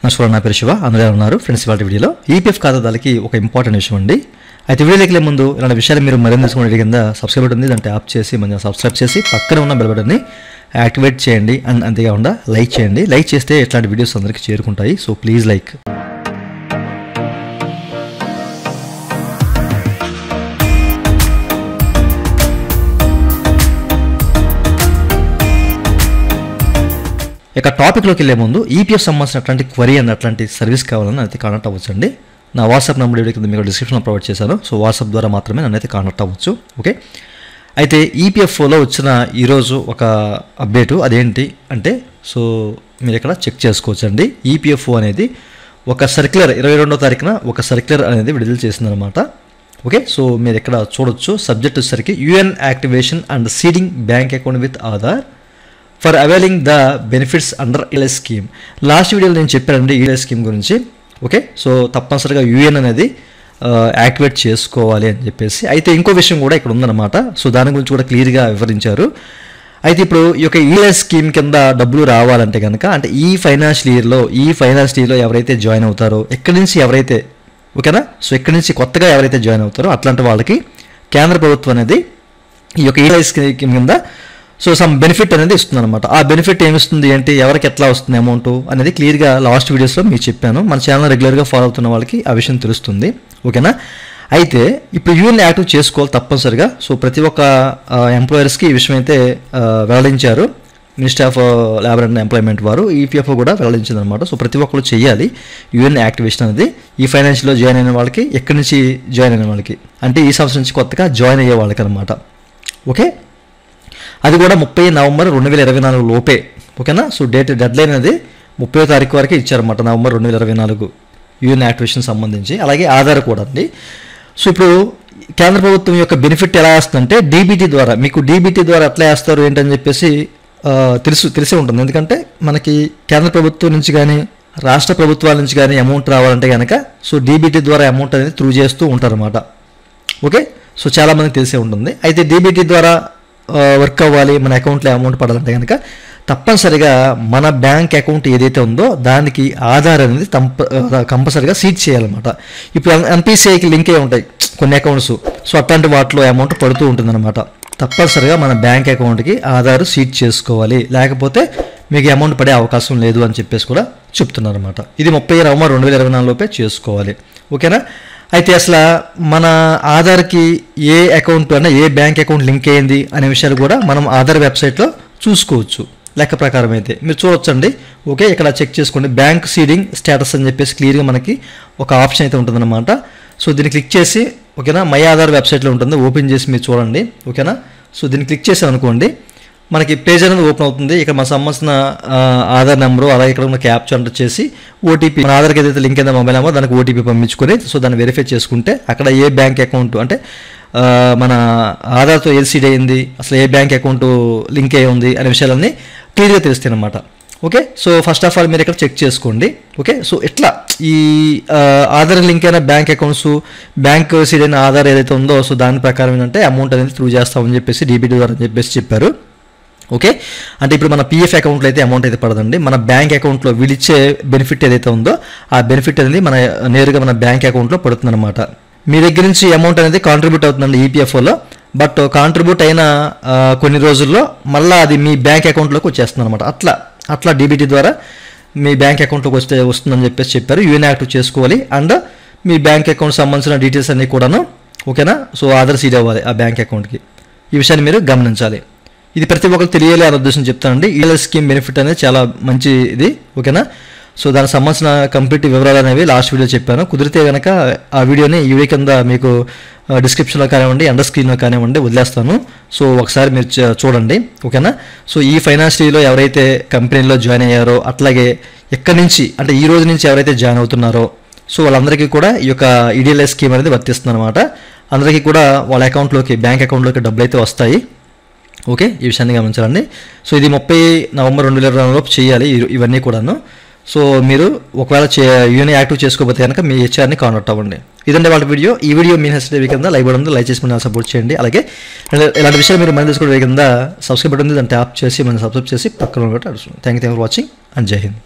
నమస్కారం, నా పేరు శివ. అందరూ ఉన్నారు ఫ్రెండ్స్. ఇవాళ వీడియోలో ఈపీఎఫ్ ఖాతాదారులకి ఒక ఇంపార్టెంట్ విషయం అండి. అయితే వీడియోకి వెళ్ళే ముందు ఇలాంటి విషయాలు మీరు మరింత తెలుసుకోవడం కింద సబ్స్క్రైబ్ బటన్ ఉంది, దాన్ని ట్యాప్ చేసి మంచిగా సబ్స్క్రైబ్ చేసి పక్కన ఉన్న బెల్ బటన్ని యాక్టివేట్ చేయండి. అండ్ అంతేకాకుండా లైక్ చేయండి. లైక్ చేస్తే ఇట్లాంటి వీడియోస్ అందరికీ చేరుకుంటాయి. So please like. ఇక టాపిక్లోకి వెళ్ళే ముందు ఈపీఎఫ్ సంబంధించినటువంటి క్వరీ అండ్ అట్లాంటి సర్వీస్ కావాలని అయితే కాంటాక్ట్ అవ్వచ్చండి. నా వాట్సాప్ నెంబర్ వీడియో కింద మీకు డిస్క్రిప్షన్లో ప్రొవైడ్ చేశాను. సో వాట్సాప్ ద్వారా మాత్రమే నన్ను అయితే కాంటాక్ట్ అవ్వచ్చు. ఓకే, అయితే ఈపీఎఫ్లో వచ్చిన ఈరోజు ఒక అప్డేటు అదేంటి అంటే, సో మీరు ఇక్కడ చెక్ చేసుకోవచ్చు అండి. ఈపీఎఫ్ఓ అనేది ఒక సర్క్యులర్ 22వ తారీఖున ఒక సర్క్యులర్ అనేది విడుదల చేసిందనమాట. ఓకే, సో మీరు ఇక్కడ చూడొచ్చు. సబ్జెక్ట్ వచ్చేసరికి UN activation and seeding bank account with Aadhaar for availing the benefits under ELI scheme. Last వీడియోలో నేను చెప్పానండి ఈఎల్ఐ స్కీమ్ గురించి. ఓకే, సో తప్పనిసరిగా యూఎన్ అనేది యాక్టివేట్ చేసుకోవాలి అని చెప్పేసి. అయితే ఇంకో విషయం కూడా ఇక్కడ ఉందన్నమాట. సో దాని గురించి కూడా క్లియర్గా వివరించారు. అయితే ఇప్పుడు ఈ యొక్క ఈఎల్ఐ స్కీమ్ కింద డబ్బులు రావాలంటే కనుక, అంటే ఈ ఫైనాన్షియల్ ఇయర్లో ఎవరైతే జాయిన్ అవుతారో, ఎక్కడి నుంచి ఎవరైతే, ఓకేనా, సో ఎక్కడి నుంచి కొత్తగా ఎవరైతే జాయిన్ అవుతారో అట్లాంటి వాళ్ళకి కేంద్ర ప్రభుత్వం అనేది ఈ యొక్క ఈఎల్ఐ స్కీమ్ కింద సో సమ్ బెనిఫిట్ అనేది ఇస్తుంది అనమాట. ఆ బెనిఫిట్ ఏమిస్తుంది ఏంటి, ఎవరికి ఎట్లా వస్తుంది అమౌంట్ అనేది క్లియర్గా లాస్ట్ వీడియోస్లో మీకు చెప్పాను. మన ఛానల్ రెగ్యులర్గా ఫాలో అవుతున్న వాళ్ళకి ఆ విషయం తెలుస్తుంది. ఓకేనా, అయితే ఇప్పుడు యూఎన్ యాక్టివ్ చేసుకోవాలి తప్పనిసరిగా. సో ప్రతి ఒక్క ఎంప్లాయర్స్కి ఈ విషయం అయితే వెల్లడించారు. Ministry of labour and employment వారు ఈపీఎఫ్ఓ కూడా వెల్లడించింది అనమాట. సో ప్రతి ఒక్కరు చేయాలి యూఎన్ యాక్టివేషన్ అనేది. ఈ ఫైనాన్షియల్లో జాయిన్ అయిన వాళ్ళకి, ఎక్కడి నుంచి జాయిన్ అయిన వాళ్ళకి అంటే ఈ సంవత్సరం నుంచి కొత్తగా జాయిన్ అయ్యే వాళ్ళకి అనమాట. ఓకే, అది కూడా 30 నవంబర్ 2024 లోపే. ఓకేనా, సో డెడ్ లైన్ అనేది 30వ తారీఖు వరకే ఇచ్చారన్నమాట, నవంబర్ 2024 యూఎన్ యాక్టివేషన్ సంబంధించి. అలాగే ఆధార్ కూడా అండి. సో ఇప్పుడు కేంద్ర ప్రభుత్వం యొక్క బెనిఫిట్ ఎలా వస్తుందంటే డీబీటీ ద్వారా. మీకు డీబీటీ ద్వారా ఎట్లా వేస్తారు ఏంటని చెప్పేసి తెలిసే ఉంటుంది. ఎందుకంటే మనకి కేంద్ర ప్రభుత్వం నుంచి కానీ రాష్ట్ర ప్రభుత్వాల నుంచి కానీ అమౌంట్ రావాలంటే కనుక సో డీబీటీ ద్వారా అమౌంట్ అనేది త్రూ చేస్తూ ఉంటారన్నమాట. ఓకే, సో చాలామందికి తెలిసే ఉంటుంది. అయితే డీబీటీ ద్వారా వర్క్ అవ్వాలి, మన అకౌంట్లో అమౌంట్ పడాలంటే కనుక తప్పనిసరిగా మన బ్యాంక్ అకౌంట్ ఏదైతే ఉందో దానికి ఆధార్ అనేది కంపల్సరిగా సీడ్ చేయాలన్నమాట. ఇప్పుడు ఎన్పిసిఐకి లింక్ అయి ఉంటాయి కొన్ని అకౌంట్స్. సో అట్లాంటి వాటిలో అమౌంట్ పడుతూ ఉంటుందన్నమాట. తప్పనిసరిగా మన బ్యాంక్ అకౌంట్కి ఆధార్ సీడ్ చేసుకోవాలి, లేకపోతే మీకు అమౌంట్ పడే అవకాశం లేదు అని చెప్పేసి కూడా చెప్తున్నారు అనమాట. ఇది 30 నవంబర్ 2024 లోపే చేసుకోవాలి. ఓకేనా, అయితే అసలు మన ఆధార్కి ఏ అకౌంట్ అంటే ఏ బ్యాంక్ అకౌంట్ లింక్ అయ్యింది అనే విషయాలు కూడా మనం ఆధార్ వెబ్సైట్లో చూసుకోవచ్చు. లెక్క ప్రకారం అయితే మీరు చూడొచ్చండి. ఓకే, ఇక్కడ చెక్ చేసుకోండి. బ్యాంక్ సీడింగ్ స్టేటస్ అని చెప్పేసి క్లియర్గా మనకి ఒక ఆప్షన్ అయితే ఉంటుందన్నమాట. సో దీన్ని క్లిక్ చేసి, ఓకేనా, మై ఆధార్ వెబ్సైట్లో ఉంటుంది, ఓపెన్ చేసి మీరు చూడండి. ఓకేనా, సో దీన్ని క్లిక్ చేసాం అనుకోండి, మనకి పేజ్ అనేది ఓపెన్ అవుతుంది. ఇక్కడ మన సంబంధించిన ఆధార్ నెంబరు, అలాగే ఇక్కడ ఉన్న క్యాప్చర్ ఎంటర్ చేసి ఓటీపీ, మన ఆధార్కి ఏదైతే లింక్ అయిందో మొబైల్ నెంబర్, దానికి ఓటీపీ పంపించుకొని సో దాన్ని వెరిఫై చేసుకుంటే అక్కడ ఏ బ్యాంక్ అకౌంట్ అంటే మన ఆధార్తో ఏది సీడ్ అయ్యింది, అసలు ఏ బ్యాంక్ అకౌంట్ లింక్ అయ్యి ఉంది అనే విషయాలన్నీ క్లియర్గా తెలుస్తాయి అన్నమాట. Okay, so first of all మీరు ఇక్కడ చెక్ చేసుకోండి. ఓకే, సో ఇట్లా ఈ ఆధార్ లింక్ అయిన బ్యాంక్ అకౌంట్స్, బ్యాంక్ సీడ్ అయిన ఆధార్ ఏదైతే ఉందో సో దాని ప్రకారం ఏంటంటే అమౌంట్ అనేది త్రూ చేస్తామని చెప్పేసి డీబీటీ ద్వారా అని చెప్పేసి చెప్పారు. ఓకే, అంటే ఇప్పుడు మన పీఎఫ్ అకౌంట్లో అయితే అమౌంట్ అయితే పడదండి. మన బ్యాంక్ అకౌంట్లో వీళ్ళిచ్చే బెనిఫిట్ ఏదైతే ఉందో ఆ బెనిఫిట్ అనేది నేరుగా మన బ్యాంక్ అకౌంట్లో పడుతుంది అనమాట. మీ దగ్గర నుంచి అమౌంట్ అనేది కాంట్రిబ్యూట్ అవుతుందండి ఈపీఎఫ్ఓలో. బట్ కాంట్రిబ్యూట్ అయిన కొన్ని రోజుల్లో మళ్ళీ అది మీ బ్యాంక్ అకౌంట్లోకి వచ్చేస్తుంది అనమాట. అట్లా డీబీటీ ద్వారా మీ బ్యాంక్ అకౌంట్లోకి వస్తుందని చెప్పేసి చెప్పారు. యూఎన్ యాక్టివ్ చేసుకోవాలి అండ్ మీ బ్యాంక్ అకౌంట్ సంబంధించిన డీటెయిల్స్ అన్నీ కూడాను. ఓకేనా, సో ఆధార్ సీడ్ అవ్వాలి ఆ బ్యాంక్ అకౌంట్కి. ఈ విషయాన్ని మీరు గమనించాలి. ఇది ప్రతి ఒక్కరికి తెలియాలి అనే ఉద్దేశం చెప్తానండి. ఈఎల్ఐ స్కీమ్ బెనిఫిట్ అనేది చాలా మంచి ఇది. ఓకేనా, సో దానికి సంబంధించిన కంప్లీట్ వివరాలు అనేవి లాస్ట్ వీడియో చెప్పాను. కుదిరితే కనుక ఆ వీడియోని ఈ వీడియో కింద మీకు డిస్క్రిప్షన్లో కానివ్వండి, అండర్ స్క్రీన్లో కానివ్వండి వదిలేస్తాను. సో ఒకసారి మీరు చూడండి. ఓకేనా, సో ఈ ఫైనాన్షియల్లో ఎవరైతే కంపెనీలో జాయిన్ అయ్యారో, అట్లాగే ఎక్కడి నుంచి అంటే ఈ రోజు నుంచి ఎవరైతే జాయిన్ అవుతున్నారో సో వాళ్ళందరికీ కూడా ఈ యొక్క ఈఎల్ఐ స్కీమ్ అనేది వర్తిస్తుంది అనమాట. అందరికీ కూడా వాళ్ళ అకౌంట్లోకి, బ్యాంక్ అకౌంట్లోకి డబ్బులు అయితే వస్తాయి. ఓకే, ఈ విషయాన్ని గమనించాలండి. సో ఇది 30 నవంబర్ 2024 లోపు చేయాలి ఇవన్నీ కూడాను. సో మీరు ఒకవేళ యూఎన్ యాక్టివ్ చేసుకోకపోతే కనుక మీ హెచ్ఆర్ని కాంటాక్ట్ అవ్వండి. ఇదంటే వాళ్ళ వీడియో. ఈ వీడియో మీ హెచ్డీ కింద లైక్ బటన్ ఉంది, లైక్ చేసి మన సపోర్ట్ చేయండి. అలాగే ఇలాంటి విషయాలు మీరు మనం తెలుసుకోవడం కింద సబ్స్క్రైబ్ బటన్ ఉంది, దాన్ని ట్యాప్ చేసి మనం సబ్స్క్రైబ్ చేసి పక్కన అడుగుతుంది. Thank you for watching and జై హింద్.